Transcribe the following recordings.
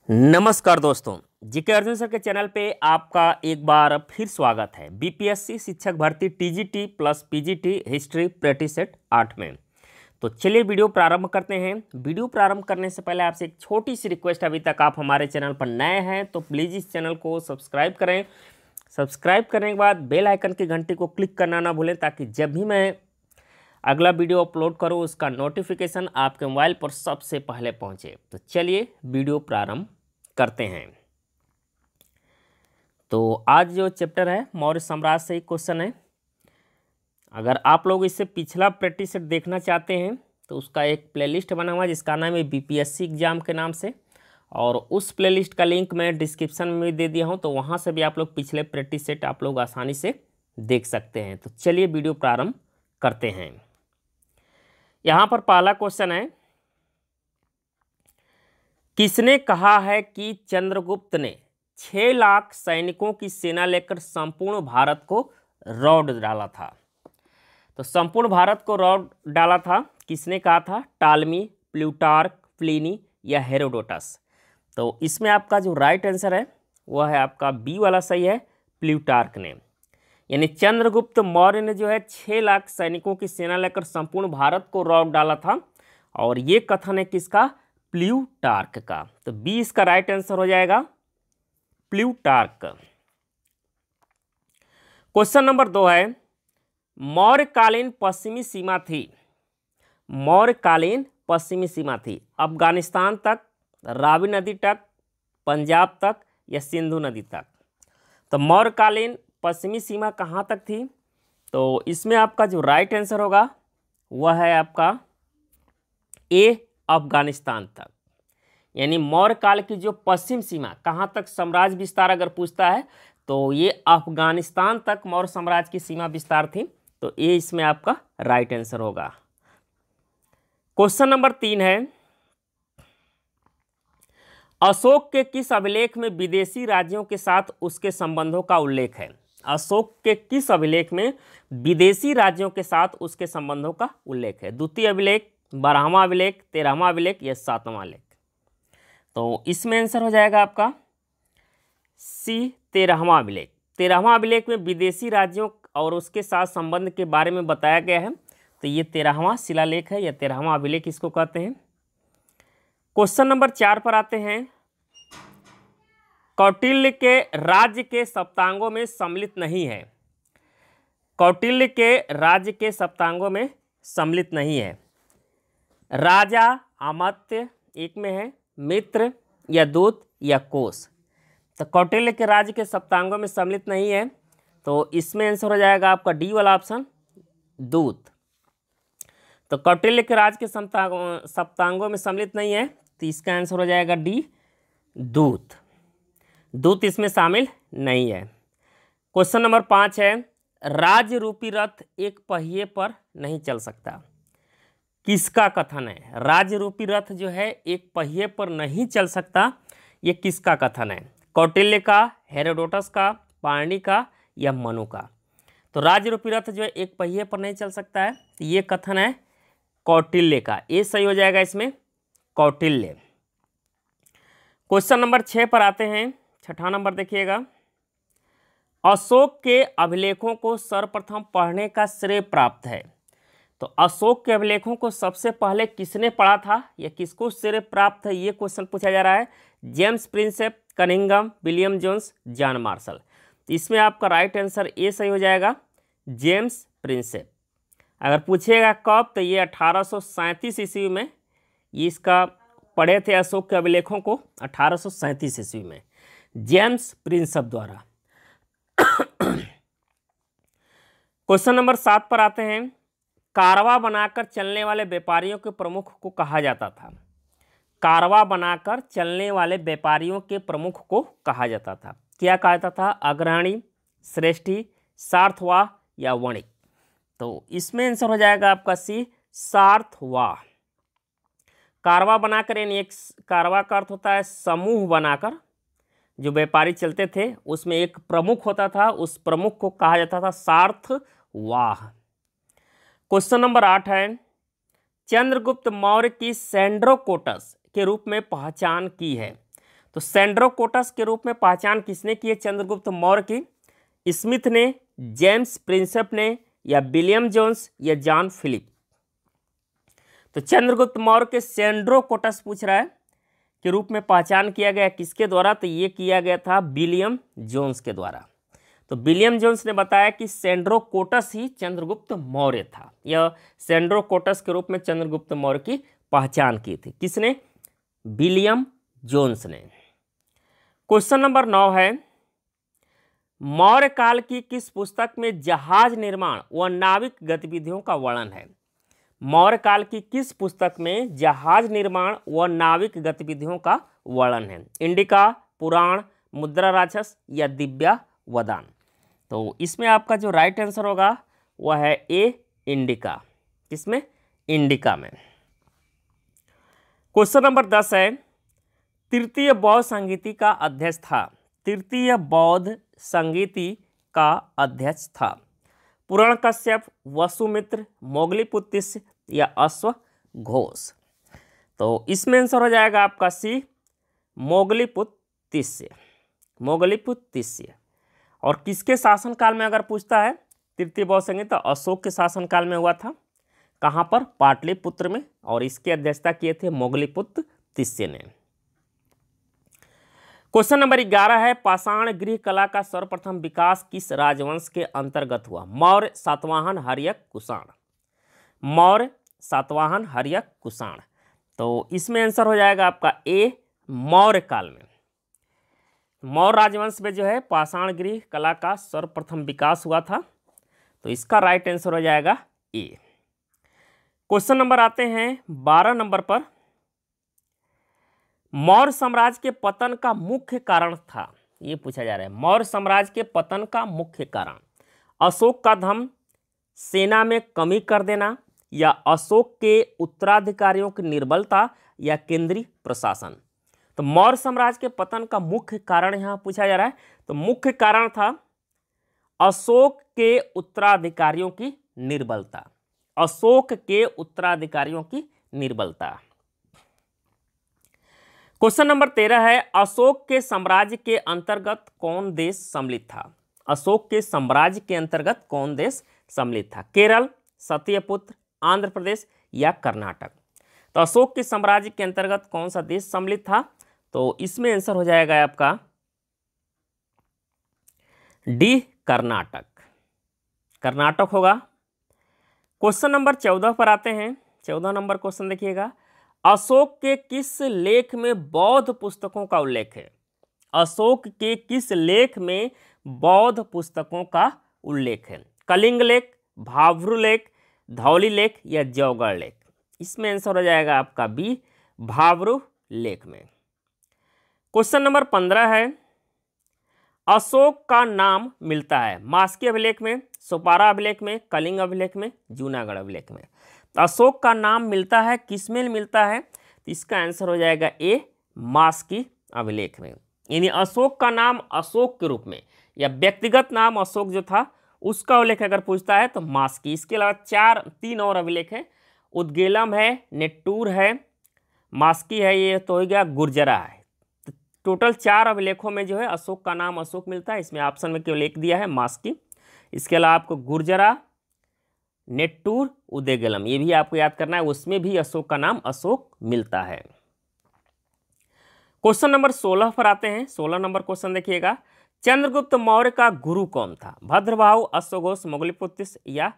नमस्कार दोस्तों, GK Arjun sir के चैनल पे आपका एक बार फिर स्वागत है। बीपीएससी शिक्षक भर्ती TGT plus PGT history practice set 8 में। तो चलिए वीडियो प्रारंभ करते हैं। वीडियो प्रारंभ करने से पहले आपसे एक छोटी सी रिक्वेस्ट, अभी तक आप हमारे चैनल पर नए हैं तो प्लीज़ इस चैनल को सब्सक्राइब करें। सब्सक्राइब करने के बाद बेल आइकन की घंटी को क्लिक करना ना भूलें, ताकि जब भी मैं अगला वीडियो अपलोड करूँ उसका नोटिफिकेशन आपके मोबाइल पर सबसे पहले पहुँचे। तो चलिए वीडियो प्रारंभ करते हैं। तो आज जो चैप्टर है मौर्य साम्राज्य से ही क्वेश्चन है। अगर आप लोग इससे पिछला प्रैक्टिस सेट देखना चाहते हैं तो उसका एक प्लेलिस्ट बना हुआ है जिसका नाम है बीपीएससी एग्जाम के नाम से, और उस प्लेलिस्ट का लिंक मैं डिस्क्रिप्शन में दे दिया हूं, तो वहां से भी आप लोग पिछले प्रैक्टिस सेट आप लोग आसानी से देख सकते हैं। तो चलिए वीडियो प्रारंभ करते हैं। यहाँ पर पहला क्वेश्चन है, किसने कहा है कि चंद्रगुप्त ने 6 लाख सैनिकों की सेना लेकर संपूर्ण भारत को रौंद डाला था? तो संपूर्ण भारत को रौंद डाला था किसने कहा था? टालमी, प्लूटार्क, प्लिनी या हेरोडोटस? तो इसमें आपका जो राइट आंसर है वह है आपका बी वाला सही है, प्लूटार्क ने। यानी चंद्रगुप्त मौर्य ने जो है 6 लाख सैनिकों की सेना लेकर संपूर्ण भारत को रौंद डाला था, और ये कथन है किसका? प्लूटार्क का। तो बी इसका राइट आंसर हो जाएगा, प्लूटार्क। क्वेश्चन नंबर 2 है, मौर्यकालीन पश्चिमी सीमा थी। मौर्यकालीन पश्चिमी सीमा थी अफगानिस्तान तक, रावी नदी तक, पंजाब तक या सिंधु नदी तक? तो मौर्यकालीन पश्चिमी सीमा कहाँ तक थी? तो इसमें आपका जो राइट आंसर होगा वह है आपका ए, अफगानिस्तान तक। यानी मौर्य काल की जो पश्चिम सीमा कहाँ तक साम्राज्य विस्तार अगर पूछता है तो ये अफगानिस्तान तक मौर्य साम्राज्य की सीमा विस्तार थी। तो ये इसमें आपका राइट आंसर होगा। क्वेश्चन नंबर 3 है, अशोक के किस अभिलेख में विदेशी राज्यों के साथ उसके संबंधों का उल्लेख है? अशोक के किस अभिलेख में विदेशी राज्यों के साथ उसके संबंधों का उल्लेख है? द्वितीय अभिलेख, 12वां अभिलेख, 13वां अभिलेख या 7वां अभिलेख? तो इसमें आंसर हो जाएगा आपका सी, 13वां अभिलेख। 13वां अभिलेख में विदेशी राज्यों और उसके साथ संबंध के बारे में बताया गया है। तो ये 13वां शिलालेख है या 13वां अभिलेख इसको कहते हैं। क्वेश्चन नंबर 4 पर आते हैं, कौटिल्य के राज्य के सप्तांगों में सम्मिलित नहीं है। कौटिल्य के राज्य के सप्तांगों में सम्मिलित नहीं है। राजा, अमात्य एक में है, मित्र या दूत या कोश? तो कौटिल्य के राज्य के सप्तांगों में सम्मिलित नहीं है, तो इसमें आंसर हो जाएगा आपका डी वाला ऑप्शन, दूत। तो कौटिल्य के राज्य के सप्तांगों में सम्मिलित नहीं है, तो इसका आंसर हो जाएगा डी, दूत। दूत इसमें शामिल नहीं है। क्वेश्चन नंबर 5 है, राज्य रूपी रथ एक पहिए पर नहीं चल सकता। किसका कथन है? राज्य रूपी रथ जो है एक पहिए पर नहीं चल सकता, ये किसका कथन है? कौटिल्य का, हेरोडोटस का, पाणिनि का या मनु का? तो राज्य रूपी रथ जो है एक पहिए पर नहीं चल सकता है, तो ये कथन है कौटिल्य का। ये सही हो जाएगा इसमें, कौटिल्य। क्वेश्चन नंबर 6 पर आते हैं। 6ठा नंबर देखिएगा, अशोक के अभिलेखों को सर्वप्रथम पढ़ने का श्रेय प्राप्त है। तो अशोक के अभिलेखों को सबसे पहले किसने पढ़ा था या किसको श्रेय प्राप्त है, ये क्वेश्चन पूछा जा रहा है। James Prinsep, Cunningham, William Jones, John Marshall? तो इसमें आपका राइट आंसर ए सही हो जाएगा, जेम्स प्रिंसेप। अगर पूछेगा कब, तो ये 1837 ईस्वी में ये इसका पढ़े थे अशोक के अभिलेखों को, 1837 ईस्वी में जेम्स प्रिंसेप द्वारा। क्वेश्चन नंबर 7 पर आते हैं, कारवा बनाकर चलने वाले व्यापारियों के प्रमुख को कहा जाता था। कारवा बनाकर चलने वाले व्यापारियों के प्रमुख को कहा जाता था, क्या कहा जाता था? अग्रणी, श्रेष्ठी, सार्थवाह या वणिक? तो इसमें आंसर हो जाएगा आपका सी, सार्थवाह। कारवा बनाकर यानी एक कारवा का अर्थ होता है समूह बनाकर, जो व्यापारी चलते थे उसमें एक प्रमुख होता था, उस प्रमुख को कहा जाता था सार्थवाह। क्वेश्चन नंबर 8 है, चंद्रगुप्त मौर्य की सैंड्रोकोटस के रूप में पहचान की है। तो सेंड्रोकोटस के रूप में पहचान किसने की है चंद्रगुप्त मौर्य की? स्मिथ ने, जेम्स प्रिंसेप ने, या विलियम जोन्स, या जॉन फिलिप? तो चंद्रगुप्त मौर्य के सेंड्रोकोटस पूछ रहा है के रूप में पहचान किया गया किसके द्वारा? तो ये किया गया था विलियम जोन्स के द्वारा। तो विलियम जोन्स ने बताया कि सेंड्रोकोटस ही चंद्रगुप्त मौर्य था। यह सेंड्रोकोटस के रूप में चंद्रगुप्त मौर्य की पहचान की थी। किसने? विलियम जोन्स ने। क्वेश्चन नंबर 9 है, मौर्य काल की किस पुस्तक में जहाज निर्माण व नाविक गतिविधियों का वर्णन है? मौर्य काल की किस पुस्तक में जहाज निर्माण व नाविक गतिविधियों का वर्णन है? इंडिका, पुराण, मुद्रा राक्षस, या दिव्या वदान? तो इसमें आपका जो राइट आंसर होगा वह है ए, इंडिका। किसमें? इंडिका में। क्वेश्चन नंबर 10 है, तृतीय बौद्ध संगीति का अध्यक्ष था। तृतीय बौद्ध संगीति का अध्यक्ष था पुरणकश्यप, वसुमित्र, मोगलीपुत्तिस्य, या अश्वघोष? तो इसमें आंसर हो जाएगा आपका सी, मोगलीपुत्तिस्य। मोगलीपुत्तिस्य। और किसके शासनकाल में अगर पूछता है तृतीय बौद्ध संगीत, तो अशोक के शासनकाल में हुआ था। कहाँ पर? पाटलिपुत्र में। और इसकी अध्यक्षता किए थे मोगलीपुत्तिस्य ने। क्वेश्चन नंबर 11 है, पाषाण गृह कला का सर्वप्रथम विकास किस राजवंश के अंतर्गत हुआ? मौर्य, सातवाहन, हर्यक, कुषाण? मौर्य, सातवाहन, हर्यक, कुषाण? तो इसमें आंसर हो जाएगा आपका ए, मौर्य काल में। मौर्य राजवंश में जो है पाषाण गृह कला का सर्वप्रथम विकास हुआ था। तो इसका राइट आंसर हो जाएगा ए। क्वेश्चन नंबर आते हैं 12 नंबर पर, मौर्य साम्राज्य के पतन का मुख्य कारण था। ये पूछा जा रहा है, मौर्य साम्राज्य के पतन का मुख्य कारण अशोक का धर्म, सेना में कमी कर देना, या अशोक के उत्तराधिकारियों की निर्बलता, या केंद्रीय प्रशासन? तो मौर्य साम्राज्य के पतन का मुख्य कारण यहां पूछा जा रहा है। तो मुख्य कारण था अशोक के उत्तराधिकारियों की निर्बलता। अशोक के उत्तराधिकारियों की निर्बलता। क्वेश्चन नंबर 13 है, अशोक के साम्राज्य के अंतर्गत कौन देश सम्मिलित था? अशोक के साम्राज्य के अंतर्गत कौन देश सम्मिलित था? केरल, सत्यपुत्र, आंध्र प्रदेश, या कर्नाटक? तो अशोक के साम्राज्य के अंतर्गत कौन सा देश सम्मिलित था? तो इसमें आंसर हो जाएगा आपका डी, कर्नाटक। कर्नाटक होगा। क्वेश्चन नंबर 14 पर आते हैं। 14 नंबर क्वेश्चन देखिएगा, अशोक के किस लेख में बौद्ध पुस्तकों का उल्लेख है? अशोक के किस लेख में बौद्ध पुस्तकों का उल्लेख है? कलिंग लेख, भाभरू लेख, धौली लेख, या जौगढ़ लेख? इसमें आंसर हो जाएगा आपका बी, भाभरू लेख में। क्वेश्चन नंबर 15 है, अशोक का नाम मिलता है मास्की अभिलेख में, सोपारा अभिलेख में, कलिंग अभिलेख में, जूनागढ़ अभिलेख में? अशोक का नाम मिलता है किस में मिलता है? तो इसका आंसर हो जाएगा ए, मास्की अभिलेख में। यानी अशोक का नाम अशोक के रूप में या व्यक्तिगत नाम अशोक जो था उसका उल्लेख अगर पूछता है तो मास्की। इसके अलावा 3 और अभिलेख है, उद्गेलम है, नेट्टूर है, मास्की है, ये तो हो गया गुर्जरा है। तो टोटल 4 अभिलेखों में जो है अशोक का नाम अशोक मिलता है। इसमें ऑप्शन में केवल एक दिया है मास्की। इसके अलावा आपको गुर्जरा, नेट्टूर, उदयगलम ये भी आपको याद करना है, उसमें भी अशोक का नाम अशोक मिलता है। क्वेश्चन नंबर 16 पर आते हैं। 16 नंबर क्वेश्चन देखिएगा, चंद्रगुप्त मौर्य का गुरु कौन था? भद्रबाहु, अश्वघोष, मोगलीपुत्तिस्य या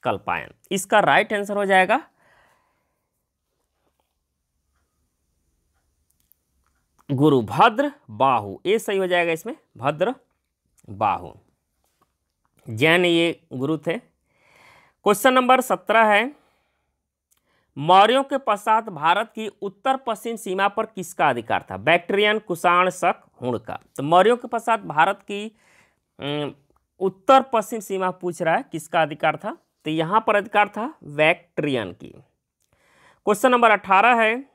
कल्पायन? इसका राइट आंसर हो जाएगा गुरु भद्रबाहु। ये सही हो जाएगा इसमें, भद्रबाहु। जैन ये गुरु थे। क्वेश्चन नंबर 17 है, मौर्यों के पश्चात भारत की उत्तर पश्चिम सीमा पर किसका अधिकार था? बैक्ट्रियन, कुषाण, शक, हुणका? तो मौर्यों के पश्चात भारत की उत्तर पश्चिम सीमा पूछ रहा है किसका अधिकार था? तो यहां पर अधिकार था बैक्ट्रियन की। क्वेश्चन नंबर 18 है,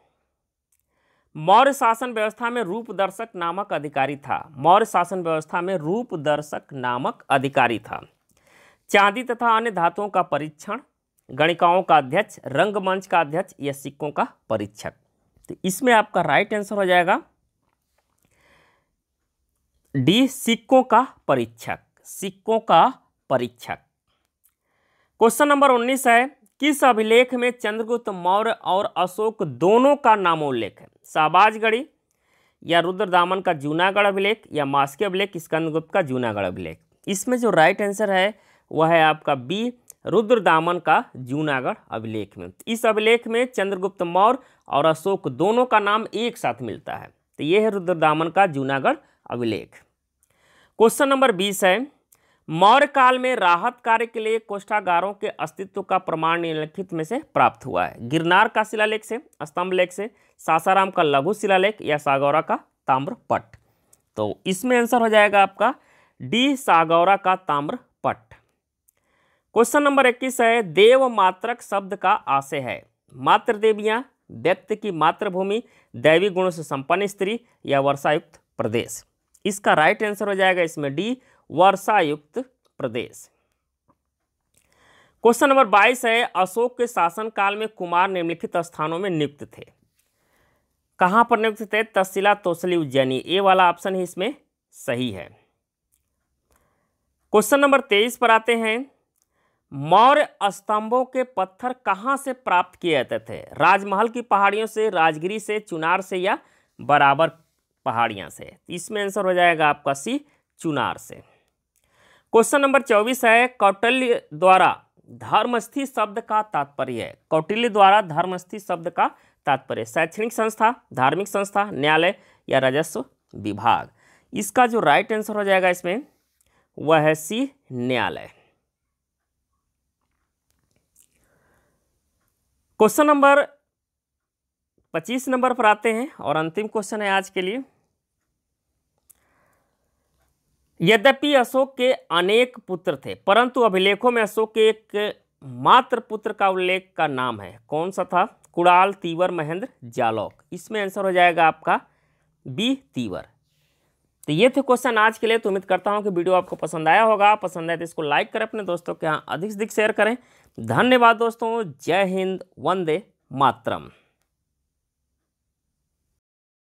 मौर्य शासन व्यवस्था में रूपदर्शक नामक अधिकारी था। मौर्य शासन व्यवस्था में रूपदर्शक नामक अधिकारी था। चांदी तथा अन्य धातुओं का परीक्षण, गणिकाओं का अध्यक्ष, रंगमंच का अध्यक्ष या सिक्कों का परीक्षक? तो इसमें आपका राइट आंसर हो जाएगा डी सिक्कों का परीक्षक, सिक्कों का परीक्षक। क्वेश्चन नंबर 19 है, किस अभिलेख में चंद्रगुप्त मौर्य और अशोक दोनों का नामोल्लेख है? शाहबाजगढ़ी या रुद्रदामन का जूनागढ़ अभिलेख या मास्की अभिलेख, स्कंदगुप्त का जूनागढ़ अभिलेख। इसमें जो राइट आंसर है वह है आपका बी, रुद्रदामन का जूनागढ़ अभिलेख में। इस अभिलेख में चंद्रगुप्त मौर्य और अशोक दोनों का नाम एक साथ मिलता है, तो यह है रुद्रदामन का जूनागढ़ अभिलेख। क्वेश्चन नंबर 20 है, मौर्य काल में राहत कार्य के लिए कोष्ठागारों के अस्तित्व का प्रमाण निम्नलिखित में से प्राप्त हुआ है? गिरनार का शिलालेख से, स्तंभ लेख से, सासाराम का लघु शिलालेख या सागौरा का ताम्रपट्ट। तो इसमें आंसर हो जाएगा आपका डी, सागौरा का ताम्रपट्ट। क्वेश्चन नंबर 21 है, देव मात्रक शब्द का आशय है? मातृदेवियां, व्यक्ति की मातृभूमि, दैवी गुणों से संपन्न स्त्री या वर्षायुक्त प्रदेश। इसका राइट आंसर हो जाएगा इसमें डी, वर्षायुक्त प्रदेश। क्वेश्चन नंबर 22 है, अशोक के शासनकाल में कुमार निम्नलिखित स्थानों में नियुक्त थे? कहां पर नियुक्त थे? तक्षशिला, तोसली, उज्जैनी। ए वाला ऑप्शन ही इसमें सही है। क्वेश्चन नंबर 23 पर आते हैं, मौर्य स्तंभों के पत्थर कहां से प्राप्त किए जाते थे? राजमहल की पहाड़ियों से, राजगिरी से, चुनार से या बराबर पहाड़ियां से। इसमें आंसर हो जाएगा आपका सी, चुनार से। क्वेश्चन नंबर 24 है, कौटिल्य द्वारा धर्मस्थी शब्द का तात्पर्य है? कौटिल्य द्वारा धर्मस्थी शब्द का तात्पर्य शैक्षणिक संस्था, धार्मिक संस्था, न्यायालय या राजस्व विभाग। इसका जो राइट आंसर हो जाएगा इसमें वह है सी, न्यायालय। क्वेश्चन नंबर 25 नंबर पर आते हैं और अंतिम क्वेश्चन है आज के लिए। यद्यपि अशोक के अनेक पुत्र थे, परंतु अभिलेखों में अशोक के एक मात्र पुत्र का उल्लेख का नाम है, कौन सा था? कुणाल, तीवर, महेंद्र, जालौक। इसमें आंसर हो जाएगा आपका बी, तीवर। तो ये थे क्वेश्चन आज के लिए। तो उम्मीद करता हूं कि वीडियो आपको पसंद आया होगा। पसंद आए तो इसको लाइक करें, अपने दोस्तों के यहाँ अधिक से अधिक शेयर करें। धन्यवाद दोस्तों। जय हिंद, वंदे मातरम।